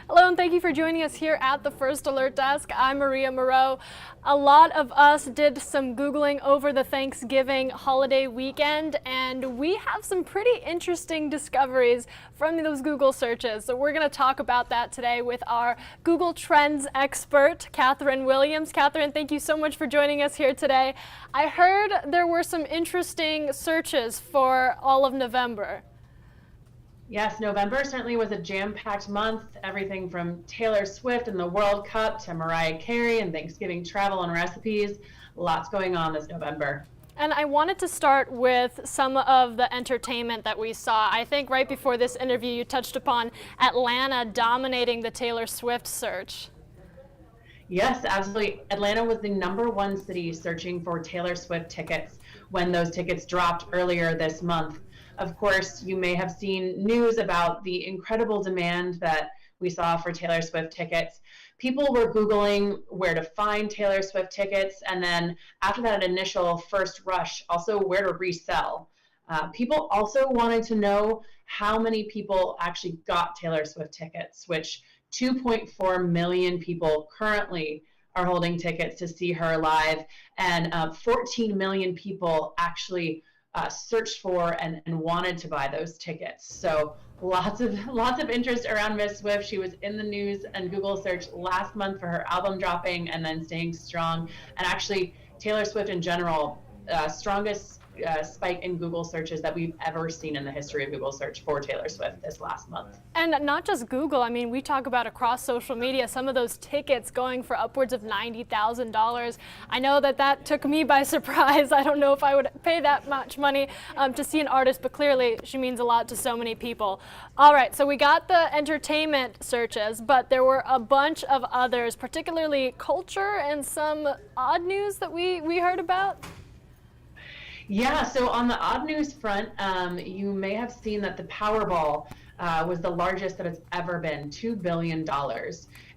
Hello and thank you for joining us here at the First Alert Desk. I'm Maria Moreau. A lot of us did some Googling over the Thanksgiving holiday weekend, and we have some pretty interesting discoveries from those Google searches. So we're going to talk about that today with our Google Trends expert, Katherine Williams. Katherine, thank you so much for joining us here today. I heard there were some interesting searches for all of November. Yes, November certainly was a jam-packed month. Everything from Taylor Swift and the World Cup to Mariah Carey and Thanksgiving travel and recipes. Lots going on this November. And I wanted to start with some of the entertainment that we saw. I think right before this interview you touched upon Atlanta dominating the Taylor Swift search. Yes, absolutely. Atlanta was the #1 city searching for Taylor Swift tickets when those tickets dropped earlier this month. Of course, you may have seen news about the incredible demand that we saw for Taylor Swift tickets. People were Googling where to find Taylor Swift tickets, and then after that initial first rush, also where to resell. People also wanted to know how many people actually got Taylor Swift tickets, which 2.4 million people currently are holding tickets to see her live, and 14 million people actually searched for and wanted to buy those tickets. So lots of interest around Miss Swift. She was in the news and Google search last month for her album dropping and then staying strong. And actually, Taylor Swift in general, strongest spike in Google searches that we've ever seen in the history of Google search for Taylor Swift this last month. And not just Google, I mean, we talk about across social media, some of those tickets going for upwards of $90,000. I know that took me by surprise. I don't know if I would pay that much money to see an artist, but clearly she means a lot to so many people. All right, so we got the entertainment searches, but there were a bunch of others, particularly culture and some odd news that we heard about. Yeah, so on the odd news front, you may have seen that the Powerball was the largest that it's ever been, $2 billion.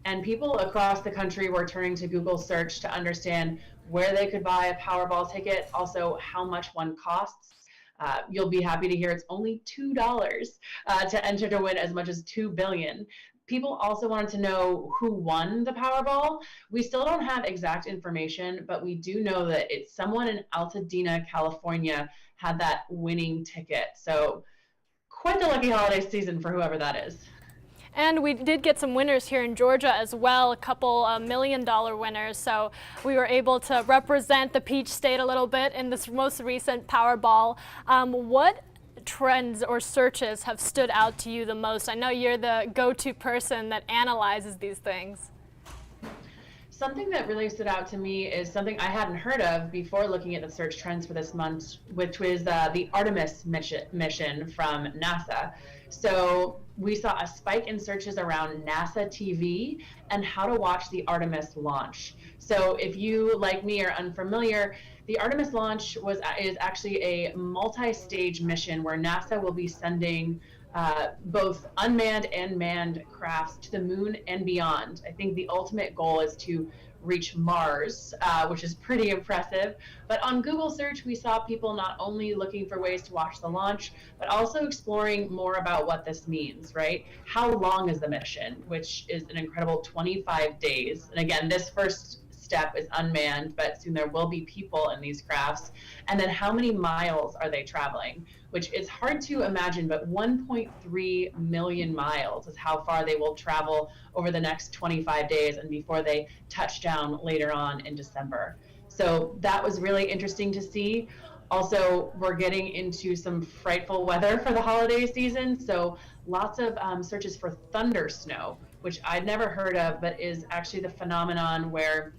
And people across the country were turning to Google search to understand where they could buy a Powerball ticket, also how much one costs. You'll be happy to hear it's only $2 to enter to win as much as $2 billion. People also wanted to know who won the Powerball. We still don't have exact information, but we do know that it's someone in Altadena, California had that winning ticket. So quite the lucky holiday season for whoever that is. And we did get some winners here in Georgia as well, a couple $1 million winners. So we were able to represent the Peach State a little bit in this most recent Powerball. What trends or searches have stood out to you the most? I know you're the go-to person that analyzes these things. Something that really stood out to me is something I hadn't heard of before looking at the search trends for this month, which was the Artemis mission from NASA. So we saw a spike in searches around NASA TV and how to watch the Artemis launch. So if you, like me, are unfamiliar, the Artemis launch is actually a multi-stage mission where NASA will be sending both unmanned and manned crafts to the moon and beyond. I think the ultimate goal is to reach Mars, which is pretty impressive. But on Google search, we saw people not only looking for ways to watch the launch, but also exploring more about what this means, right? How long is the mission, which is an incredible 25 days. And again, this first step is unmanned, but soon there will be people in these crafts. And then how many miles are they traveling? Which is hard to imagine, but 1.3 million miles is how far they will travel over the next 25 days and before they touch down later on in December. So that was really interesting to see. Also, we're getting into some frightful weather for the holiday season. So lots of searches for thunder snow, which I'd never heard of, but is actually the phenomenon where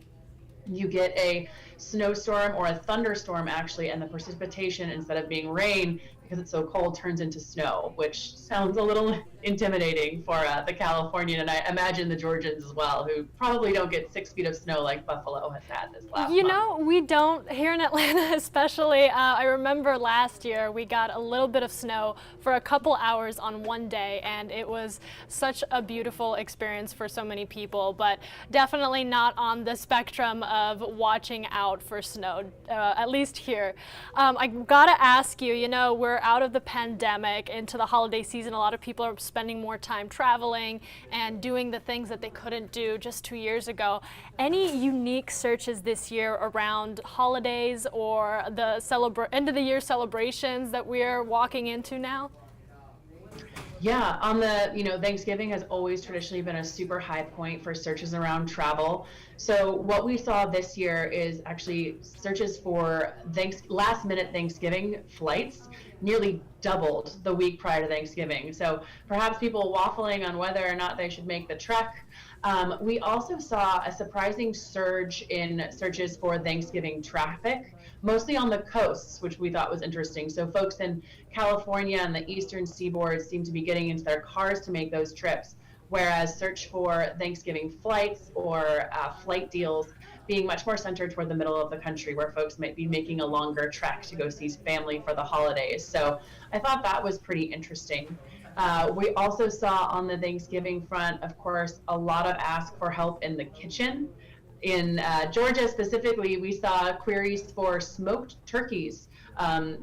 you get a snowstorm or a thunderstorm actually, and the precipitation, instead of being rain, because it's so cold, turns into snow, which sounds a little intimidating for the Californian, and I imagine the Georgians as well, who probably don't get 6 feet of snow like Buffalo has had this last month. You know, we don't here in Atlanta especially. I remember last year we got a little bit of snow for a couple hours on one day, and it was such a beautiful experience for so many people, but definitely not on the spectrum of watching out out for snow, at least here. I gotta ask you, we're out of the pandemic into the holiday season. A lot of people are spending more time traveling and doing the things that they couldn't do just 2 years ago. Any unique searches this year around holidays or the end of the year celebrations that we're walking into now? Yeah, Thanksgiving has always traditionally been a super high point for searches around travel. So what we saw this year is actually searches for last minute Thanksgiving flights nearly doubled the week prior to Thanksgiving. So perhaps people waffling on whether or not they should make the trek. We also saw a surprising surge in searches for Thanksgiving traffic, mostly on the coasts, which we thought was interesting. So folks in California and the eastern seaboard seem to be getting into their cars to make those trips, whereas search for Thanksgiving flights or flight deals being much more centered toward the middle of the country, where folks might be making a longer trek to go see family for the holidays. So I thought that was pretty interesting. We also saw on the Thanksgiving front, of course, a lot of ask for help in the kitchen. In Georgia specifically, we saw queries for smoked turkeys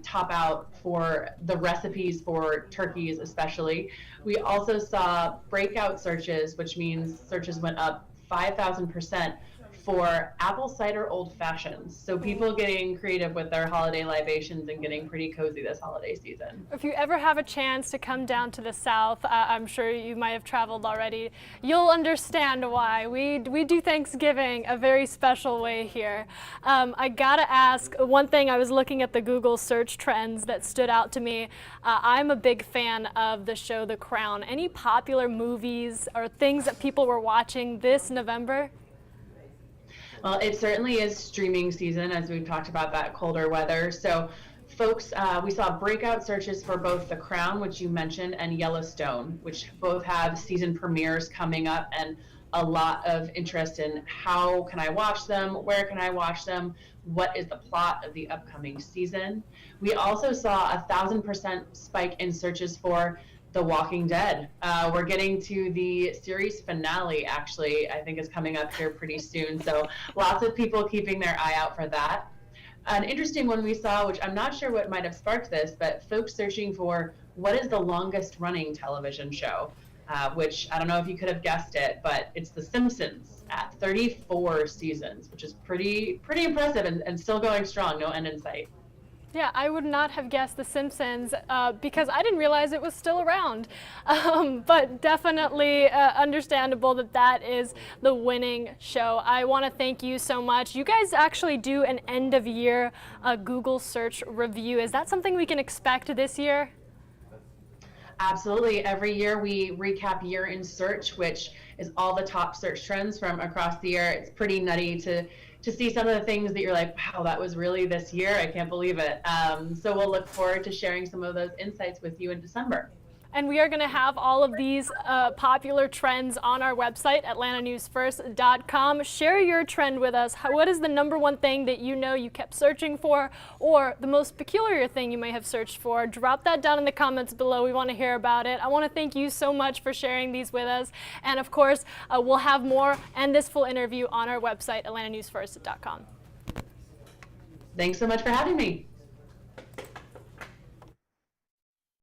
top out for the recipes for turkeys especially. We also saw breakout searches, which means searches went up 5,000% for apple cider old fashions. So people getting creative with their holiday libations and getting pretty cozy this holiday season. If you ever have a chance to come down to the South, I'm sure you might have traveled already, you'll understand why. We do Thanksgiving a very special way here. I gotta ask, one thing, I was looking at the Google search trends that stood out to me. I'm a big fan of the show The Crown. Any popular movies or things that people were watching this November? Well, it certainly is streaming season, as we've talked about that colder weather. So folks, we saw breakout searches for both The Crown, which you mentioned, and Yellowstone, which both have season premieres coming up, and a lot of interest in how can I watch them, where can I watch them, what is the plot of the upcoming season. We also saw 1,000% spike in searches for The Walking Dead. We're getting to the series finale, actually, I think is coming up here pretty soon. So lots of people keeping their eye out for that. An interesting one we saw, which I'm not sure what might have sparked this, but folks searching for what is the longest running television show, which I don't know if you could have guessed it, but it's The Simpsons at 34 seasons, which is pretty impressive and still going strong, no end in sight. Yeah, I would not have guessed The Simpsons because I didn't realize it was still around. But definitely understandable that is the winning show. I want to thank you so much. You guys actually do an end of year Google search review. Is that something we can expect this year? Absolutely. Every year we recap year in search, which is all the top search trends from across the year. It's pretty nutty to see some of the things that you're like, wow, that was really this year. I can't believe it. So we'll look forward to sharing some of those insights with you in December. And we are going to have all of these popular trends on our website, atlantanewsfirst.com. Share your trend with us. What is the #1 thing that you kept searching for, or the most peculiar thing you may have searched for? Drop that down in the comments below. We want to hear about it. I want to thank you so much for sharing these with us. And of course, we'll have more and this full interview on our website, atlantanewsfirst.com. Thanks so much for having me.